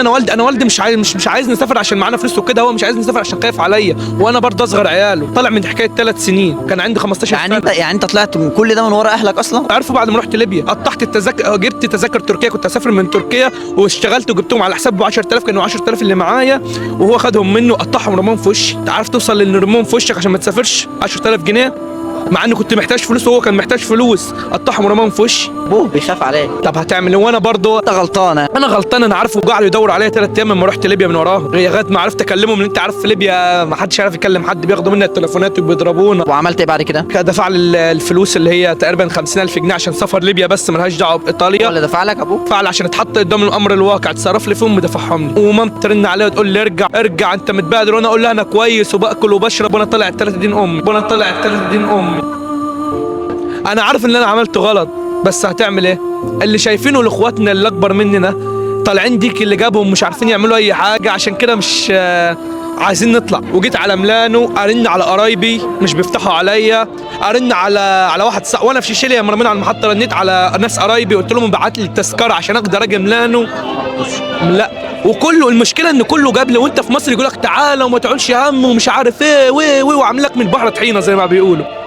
انا والدي مش عايز نسافر عشان معانا فلوس وكده، هو مش عايز نسافر عشان خايف عليا، وانا برضه اصغر عياله، طالع من حكايه 3 سنين، كان عندي 15 يعني سنه. انت طلعت من كل ده من ورا اهلك اصلا؟ عارفه بعد ما رحت ليبيا قطعت التذاكر، جبت تذاكر تركيا، كنت هسافر من تركيا واشتغلت وجبتهم على حساب ب 10000، كانوا 10000 اللي معايا، وهو خدهم منه قطعهم ورماهم في وشي. انت عارف توصل لان رماهم في وشك عشان ما تسافرش 10000 جنيه، مع اني كنت محتاج فلوس وهو كان محتاج فلوس، قطعهم ورماهم في وشي. ابوه بيخاف عليك. طب هتعمل ايه وانا برضه انت غلطانه. انا غلطان، انا عارفه، وقعدوا يدوروا عليا 3 ايام لما رحت ليبيا من وراهم، لغايه ما عرفت اكلمهم، لان انت عارف في ليبيا ما حدش عارف يكلم حد، بياخدوا منا التليفونات وبيضربونا. وعملت ايه بعد كده؟ دفع لي الفلوس اللي هي تقريبا 50000 جنيه عشان سفر ليبيا، بس ملهاش دعوه بايطاليا. ولا دفع لك ابوك؟ فعل عشان اتحط قدام الامر الواقع، اتصرف لي فيهم ودفعهم لي، ومامتي ترن عليا وتقول لي ارجع ارجع انت متبهدل، وانا اقول لها انا كويس وباكل وبشرب وانا طالع التلات دين امي، انا عارف ان انا عملت غلط، بس هتعمل ايه؟ اللي شايفينه لاخواتنا اللي اكبر مننا طالعين ديك اللي جابهم مش عارفين يعملوا اي حاجه، عشان كده مش عايزين نطلع. وجيت على ميلانو ارن على قرايبي مش بيفتحوا عليا، ارن على واحد وانا في شيشيليا لما رمينا على المحطه، رنيت على ناس قرايبي قلت لهم ابعت لي التذكره عشان اقدر اجي ميلانو. لا، وكله المشكله ان كله جاب لي، وانت في مصر يقول لك تعالى وما تعولش هم ومش عارف ايه وعامل لك من البحر طحينه زي ما بيقولوا.